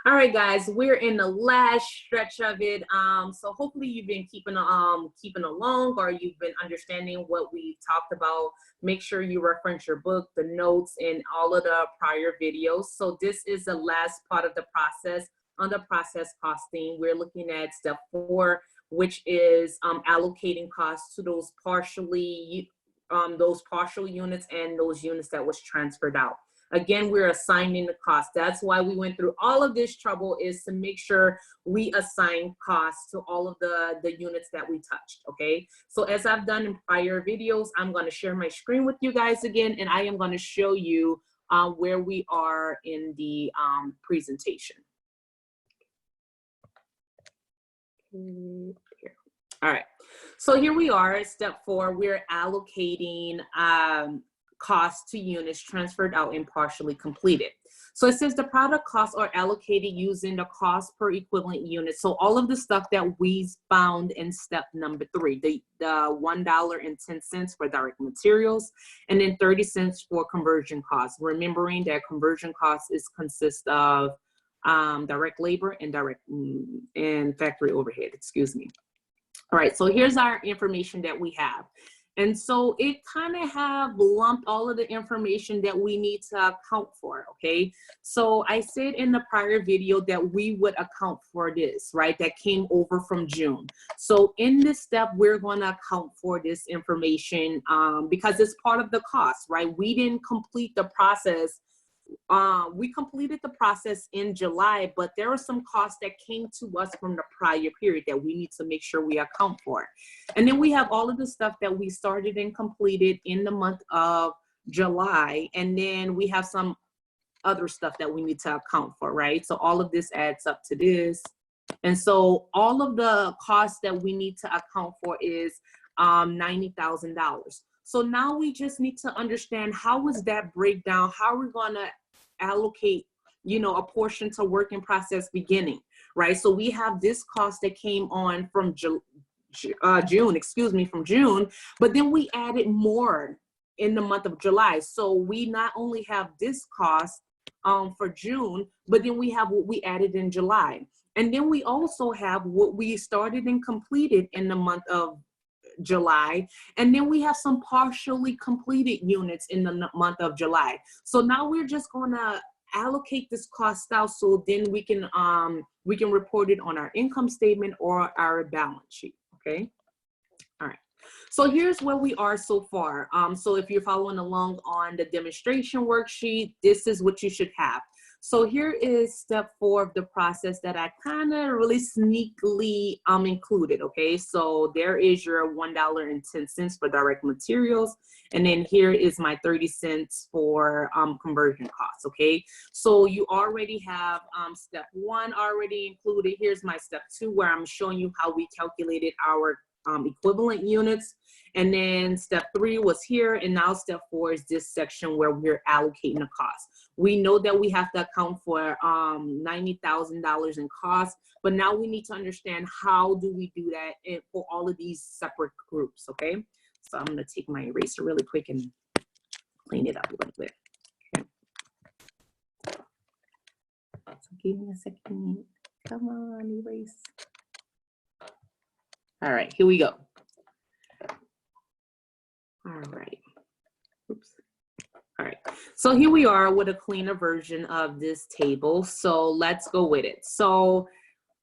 All right, guys, we're in the last stretch of it. So hopefully you've been keeping along, or you've been understanding what we've talked about. Make sure you reference your book, the notes, and all of the prior videos. So this is the last part of the process. On the process costing, we're looking at step 4, which is allocating costs to those partial units and those units that was transferred out. Again, we're assigning the cost. That's why we went through all of this trouble, is to make sure we assign costs to all of the units that we touched, okay? So as I've done in prior videos, I'm gonna share my screen with you guys again, and I am gonna show you where we are in the presentation. Here. All right, so here we are at step 4. We're allocating costs to units transferred out and partially completed. So it says the product costs are allocated using the cost per equivalent unit. So all of the stuff that we found in step number 3, the $1.10 for direct materials, and then 30 cents for conversion costs. Remembering that conversion costs consists of direct labor and factory overhead, excuse me. All right, so here's our information that we have. And so it kind of have lumped all of the information that we need to account for, okay? So I said in the prior video that we would account for this, right? That came over from June. So in this step, we're gonna account for this information because it's part of the cost, right? We didn't complete the process. We completed the process in July, but there are some costs that came to us from the prior period that we need to make sure we account for. And then we have all of the stuff that we started and completed in the month of July. And then we have some other stuff that we need to account for, right? So all of this adds up to this. And so all of the costs that we need to account for is $90,000. So now we just need to understand, how is that breakdown? How are we gonna allocate, you know, a portion to work in process beginning, right? So we have this cost that came on from June, but then we added more in the month of July. So we not only have this cost for June, but then we have what we added in July. And then we also have what we started and completed in the month of July, and then we have some partially completed units in the month of July. So now we're just gonna allocate this cost out, so then we can report it on our income statement or our balance sheet, okay? All right, so here's where we are so far. So if you're following along on the demonstration worksheet, this is what you should have. So here is step 4 of the process that I kind of really sneakily included, okay? So there is your $1.10 for direct materials, and then here is my 30 cents for conversion costs, okay? So you already have step 1 already included. Here's my step 2, where I'm showing you how we calculated our equivalent units. And then step 3 was here, and now step 4 is this section where we're allocating the cost. We know that we have to account for $90,000 in costs, but now we need to understand, how do we do that for all of these separate groups, okay? So I'm gonna take my eraser really quick and clean it up a little bit. Okay. So give me a second. Come on, erase. All right, here we go. All right, oops. All right, so here we are with a cleaner version of this table. So let's go with it. So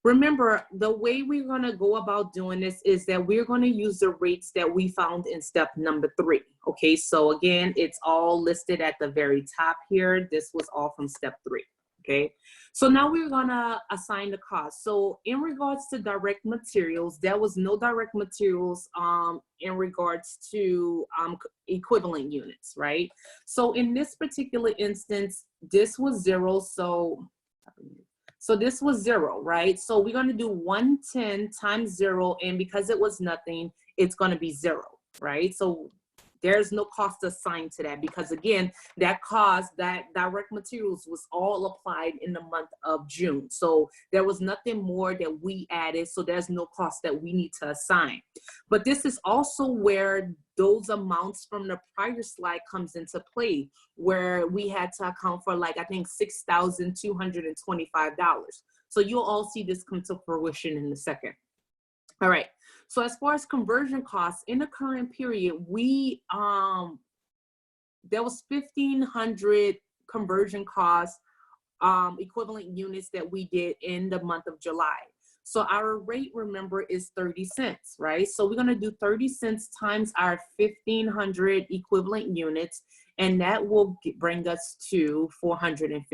remember, the way we're gonna go about doing this is that we're gonna use the rates that we found in step number 3. Okay, so again, it's all listed at the very top here. This was all from step 3. Okay, so now we're gonna assign the cost. So in regards to direct materials, there was no direct materials in regards to equivalent units, right? So in this particular instance, this was 0. So this was 0, right? So we're gonna do 110 times 0, and because it was nothing, it's gonna be 0, right? So there's no cost assigned to that, because again, that cost, that direct materials was all applied in the month of June. So there was nothing more that we added, so there's no cost that we need to assign. But this is also where those amounts from the prior slide comes into play, where we had to account for, like, I think $6,225. So you'll all see this come to fruition in a second. All right. So as far as conversion costs in the current period, we there was 1,500 conversion costs equivalent units that we did in the month of July. So our rate, remember, is 30 cents, right? So we're gonna do 30 cents times our 1,500 equivalent units, and that will bring us to $450,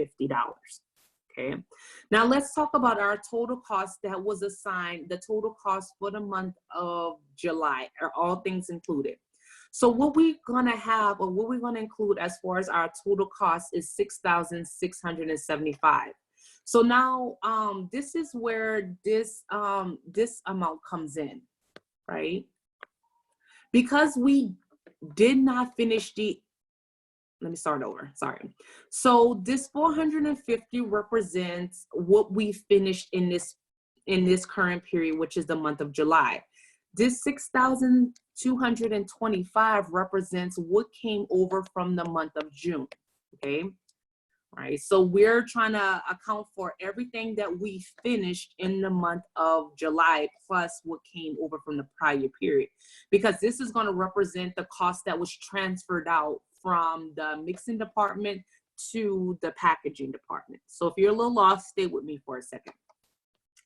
okay? Now let's talk about our total cost that was assigned, the total cost for the month of July, or all things included. So what we're gonna have, or what we're gonna include as far as our total cost, is $6,675. So now this is where this amount comes in, right? Because we did not finish let me start over, sorry. So this 450 represents what we finished in this current period, which is the month of July. This 6,225 represents what came over from the month of June, okay? All right, so we're trying to account for everything that we finished in the month of July plus what came over from the prior period, because this is going to represent the cost that was transferred out from the mixing department to the packaging department. So if you're a little lost, stay with me for a second.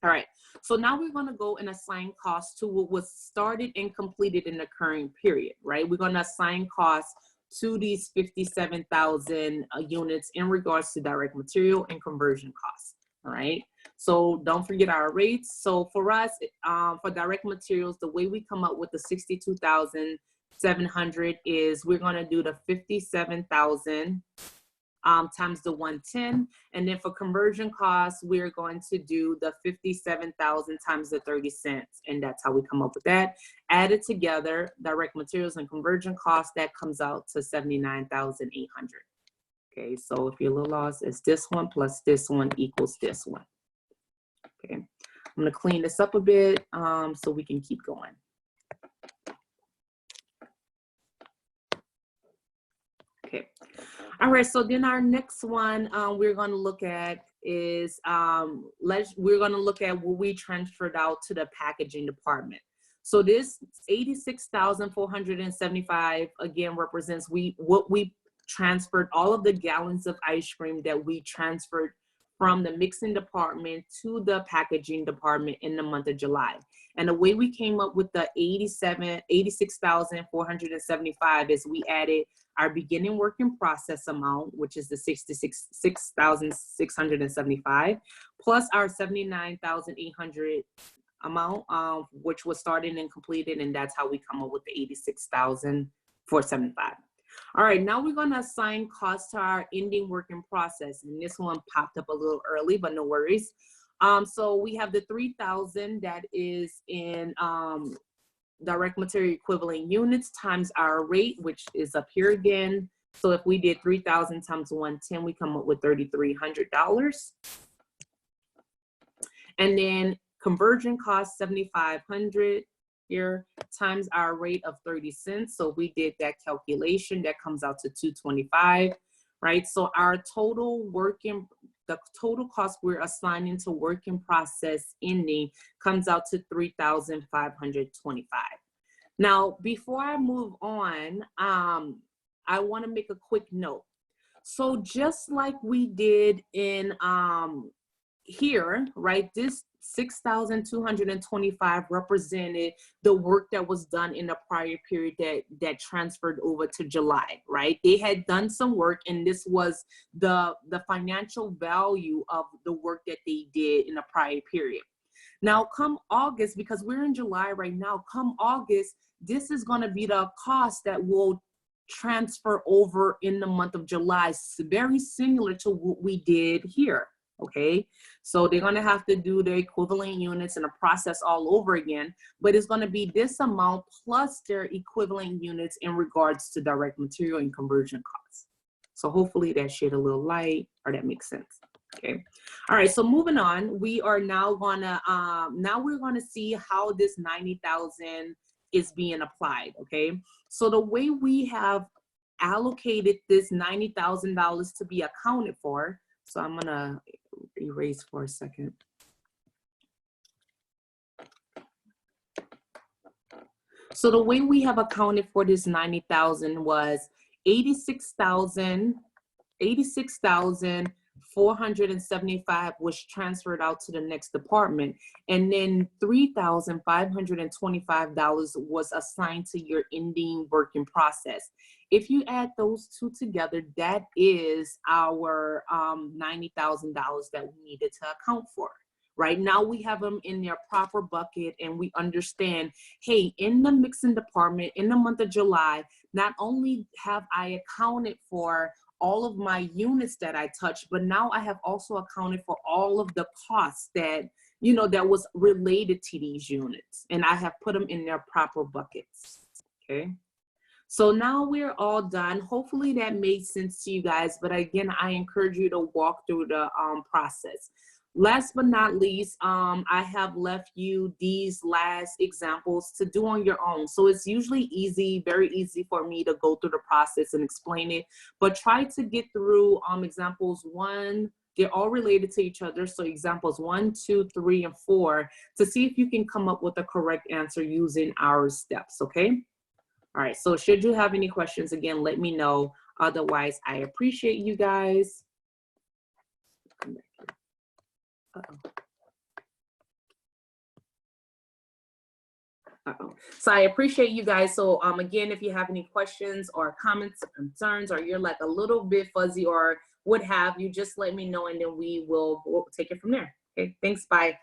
All right, so now we're going to go and assign costs to what was started and completed in the current period, right? We're going to assign costs to these 57,000 units in regards to direct material and conversion costs, all right? So don't forget our rates. So for us, for direct materials, the way we come up with the 62,700 is we're gonna do the 57,000 times the 110, and then for conversion costs, we're going to do the 57,000 times the 30 cents, and that's how we come up with that. Added together, direct materials and conversion costs, that comes out to 79,800. Okay, so if you're a little lost, it's this one plus this one equals this one. Okay, I'm gonna clean this up a bit so we can keep going. Okay. All right, so then our next one we're going to look at is we're going to look at what we transferred out to the packaging department. So this 86,475 again represents what we transferred, all of the gallons of ice cream that we transferred from the mixing department to the packaging department in the month of July. And the way we came up with the 86,475 is we added our beginning work in process amount, which is the 66,675, plus our 79,800 amount, which was started and completed, and that's how we come up with the 86,475. All right, now we're gonna assign costs to our ending work in process, and this one popped up a little early, but no worries. So we have the 3,000 that is in direct material equivalent units times our rate, which is up here again. So if we did 3,000 times 110, we come up with $3,300. And then conversion cost 7,500 here times our rate of 30 cents. So we did that calculation, that comes out to 225, right? So our total the total cost we're assigning to work in process ending comes out to 3,525. Now, before I move on, I want to make a quick note. So just like we did in here, right, this 6,225 represented the work that was done in the prior period that transferred over to July, right? They had done some work, and this was the financial value of the work that they did in the prior period. Now, come August, because we're in July right now, come August, this is going to be the cost that will transfer over in the month of July, very similar to what we did here. Okay, so they're going to have to do the equivalent units and a process all over again, but it's going to be this amount plus their equivalent units in regards to direct material and conversion costs. So hopefully that shed a little light, or that makes sense. Okay, all right, so moving on, we are now gonna we're gonna see how this 90,000 is being applied, okay? So the way we have allocated this $90,000 to be accounted for, so I'm gonna erase for a second. So the way we have accounted for this 90,000 was 86,475 was transferred out to the next department, and then $3,525 was assigned to your ending work in process. If you add those two together, that is our $90,000 that we needed to account for. Right now we have them in their proper bucket, and we understand, hey, in the mixing department in the month of July, not only have I accounted for all of my units that I touched, but now I have also accounted for all of the costs that, you know, that was related to these units, and I have put them in their proper buckets, okay? So now we're all done. Hopefully that made sense to you guys, but again, I encourage you to walk through the process. Last but not least, I have left you these last examples to do on your own. So it's usually easy, very easy for me to go through the process and explain it, but try to get through examples 1, they're all related to each other. So examples 1, 2, 3, and 4 to see if you can come up with a correct answer using our steps, okay? All right, so should you have any questions, again, let me know. Otherwise, I appreciate you guys. Come back here. So I appreciate you guys. So again, if you have any questions or comments or concerns, or you're like a little bit fuzzy or what have you, just let me know, and then we'll take it from there. Okay, thanks, bye.